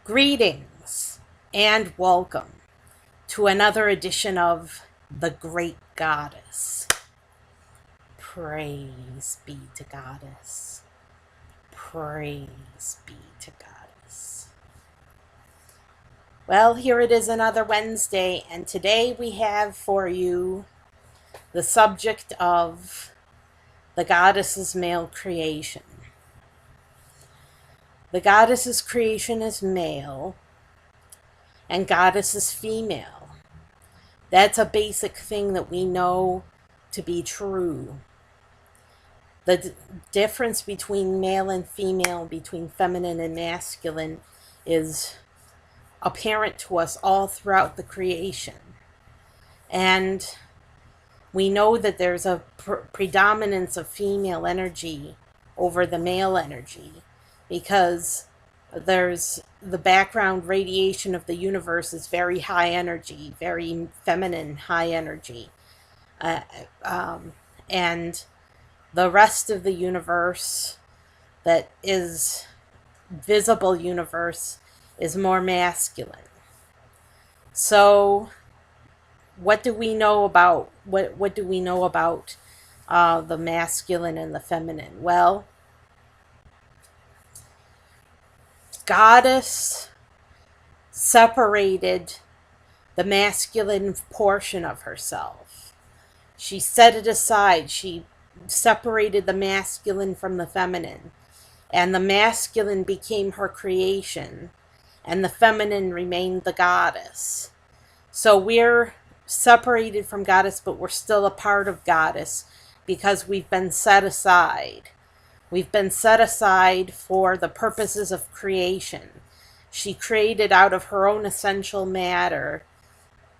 Greetings and welcome to another edition of The Great Goddess. Praise be to Goddess. Praise be to Goddess. Well, here it is another Wednesday, and today we have for you the subject of the goddess's male creation. The goddess's creation is male, and goddess is female. That's a basic thing that we know to be true. The difference between male and female, between feminine and masculine, is apparent to us all throughout the creation. And we know that there's a predominance of female energy over the male energy because there's the background radiation of the universe is very high energy, very feminine high energy. And the rest of the universe that is visible universe is more masculine. So what do we know about what do we know about the masculine and the feminine? Well, Goddess separated the masculine portion of herself. She set it aside. She separated the masculine from the feminine. And the masculine became her creation. And the feminine remained the goddess. So we're separated from Goddess, but we're still a part of Goddess because we've been set aside. We've been set aside for the purposes of creation. She created out of her own essential matter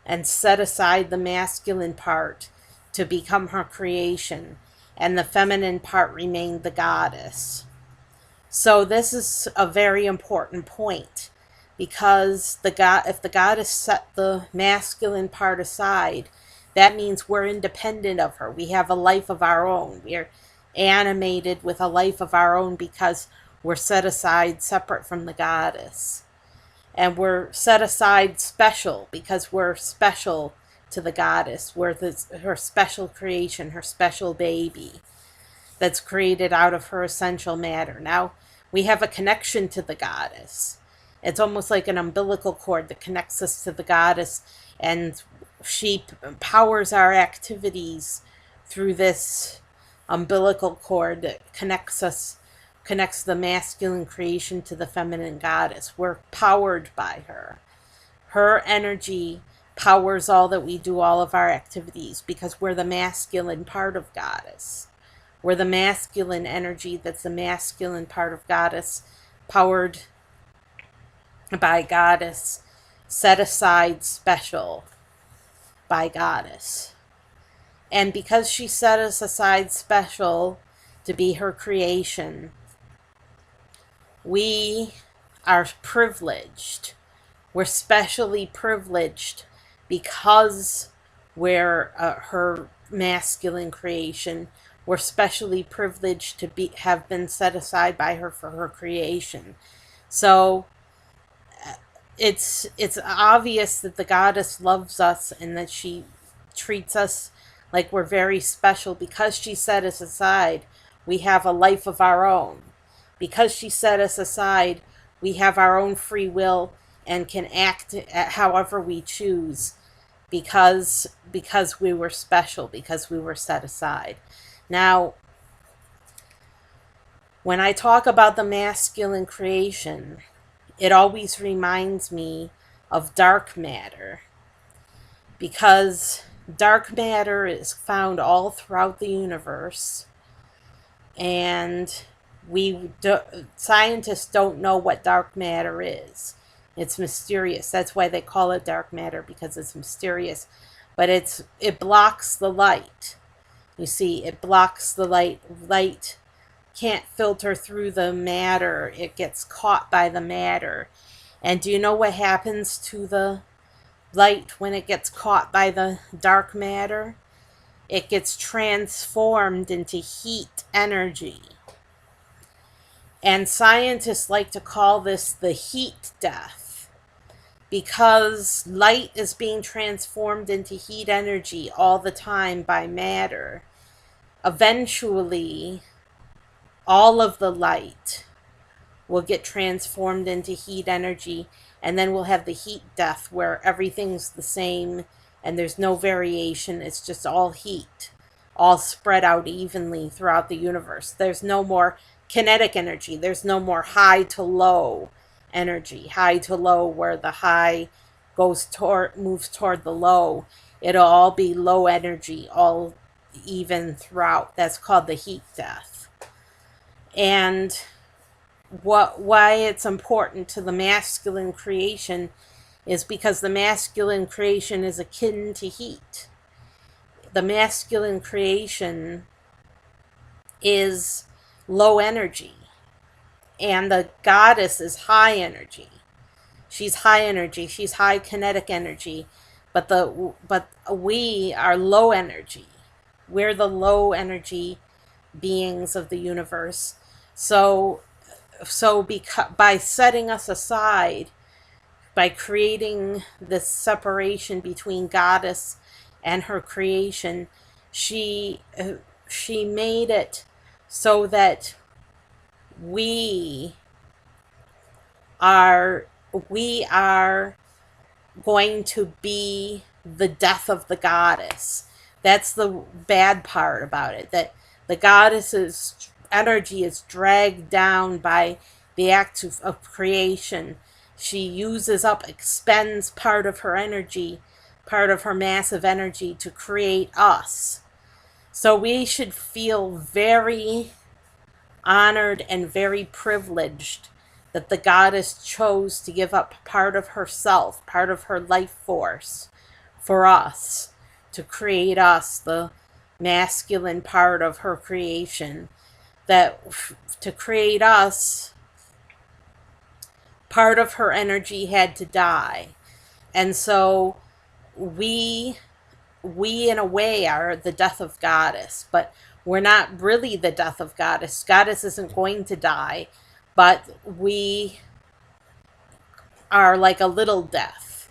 and set aside the masculine part to become her creation, and the feminine part remained the goddess. So this is a very important point because if the goddess set the masculine part aside, that means we're independent of her. We have a life of our own. We're animated with a life of our own because we're set aside separate from the goddess. And we're set aside special because we're special to the goddess. We're her special creation, her special baby that's created out of her essential matter. Now, we have a connection to the goddess. It's almost like an umbilical cord that connects us to the goddess, and she powers our activities through this umbilical cord that connects the masculine creation to the feminine goddess. We're powered by her. Her energy powers all that we do, all of our activities, because we're the masculine part of Goddess. We're the masculine energy that's the masculine part of Goddess, powered by Goddess, set aside special by Goddess. And because she set us aside special to be her creation, we are privileged. We're specially privileged because we're her masculine creation. We're specially privileged to have been set aside by her for her creation. So it's obvious that the goddess loves us and that she treats us like we're very special. Because she set us aside, we have a life of our own. Because she set us aside, we have our own free will and can act however we choose because we were special, because we were set aside. Now, when I talk about the masculine creation, it always reminds me of dark matter, because dark matter is found all throughout the universe, and scientists don't know what dark matter is. It's mysterious. That's why they call it dark matter, because it's mysterious. But it blocks the light. You see, it blocks the light. Light can't filter through the matter. It gets caught by the matter. And do you know what happens to the light when it gets caught by the dark matter? It gets transformed into heat energy. And scientists like to call this the heat death, because light is being transformed into heat energy all the time by matter. Eventually, all of the light will get transformed into heat energy, and then we'll have the heat death where everything's the same and there's no variation. It's just all heat, all spread out evenly throughout the universe. There's no more kinetic energy. There's no more high to low energy, high to low, where the high moves toward the low. It'll all be low energy, all even throughout. That's called the heat death. And why it's important to the masculine creation is because the masculine creation is akin to heat. The masculine creation is low energy, and the goddess is high energy. She's high energy, she's high kinetic energy, but we are low energy. We're the low energy beings of the universe. So by setting us aside, by creating this separation between goddess and her creation, she made it so that we are going to be the death of the goddess. That's the bad part about it, that the goddess's energy is dragged down by the act of creation. She uses up, expends part of her energy, part of her massive energy to create us. So we should feel very honored and very privileged that the goddess chose to give up part of herself, part of her life force, for us, to create us, the masculine part of her creation. That to create us, part of her energy had to die. And so we in a way are the death of goddess, but we're not really the death of goddess. Goddess isn't going to die, but we are like a little death,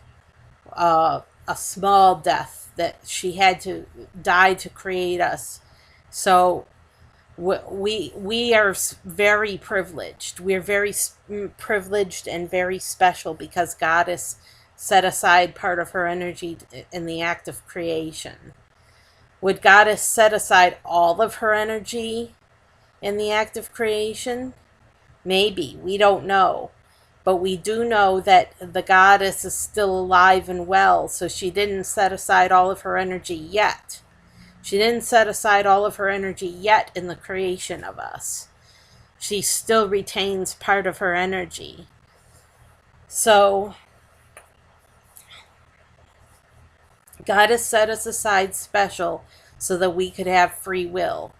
a small death, that she had to die to create us. So we are very privileged. We're very privileged and very special because goddess set aside part of her energy in the act of creation. Would goddess set aside all of her energy in the act of creation? Maybe. We don't know. But we do know that the goddess is still alive and well, so she didn't set aside all of her energy yet. She didn't set aside all of her energy yet in the creation of us. She still retains part of her energy. So, goddess set us aside special so that we could have free will.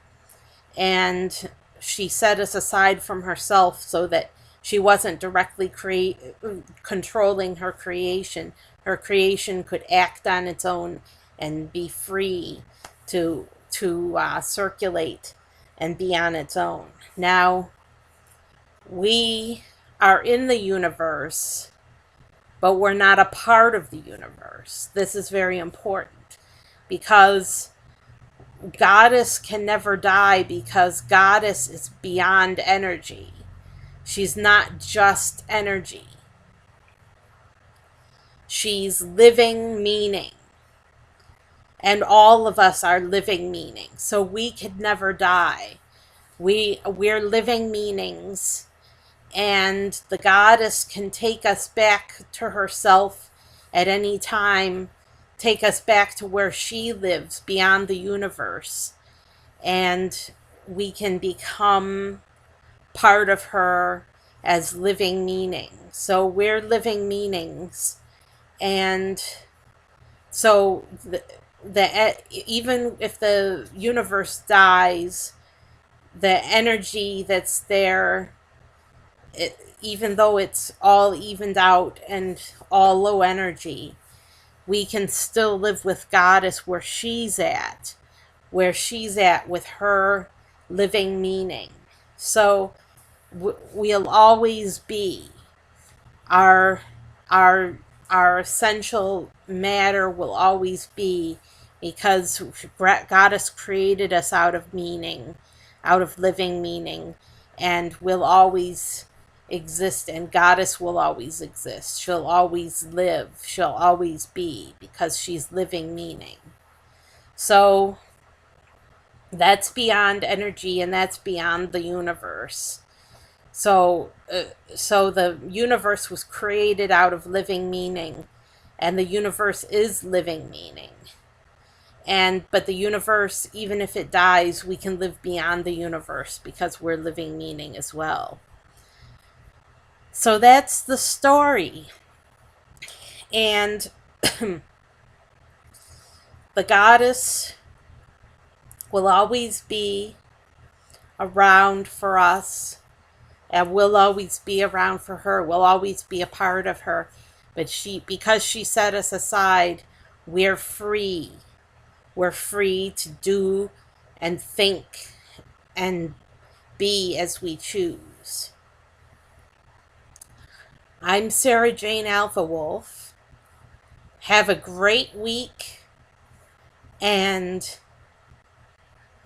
And she set us aside from herself so that she wasn't directly controlling her creation. Her creation could act on its own and be free to circulate and be on its own. Now, we are in the universe, but we're not a part of the universe. This is very important because goddess can never die, because goddess is beyond energy. She's not just energy. She's living meaning. And all of us are living meaning. So we could never die. We're living meanings. And the goddess can take us back to herself at any time. Take us back to where she lives beyond the universe. And we can become part of her as living meaning. So we're living meanings. And so even if the universe dies, the energy that's there, even though it's all evened out and all low energy, we can still live with goddess where she's at with her living meaning. So we'll always be. Our our our essential matter will always be, because God has created us out of meaning, out of living meaning, and will always exist, and Goddess will always exist. She'll always live. She'll always be, because she's living meaning. So that's beyond energy, and that's beyond the universe. So, so the universe was created out of living meaning, and the universe is living meaning. And but the universe, even if it dies, we can live beyond the universe, because we're living meaning as well. So that's the story. And the goddess will always be around for us, and we'll always be around for her. We'll always be a part of her. But because she set us aside, we're free. We're free to do and think and be as we choose. I'm Sarah Jane Alpha Wolf. Have a great week and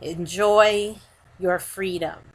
enjoy your freedom.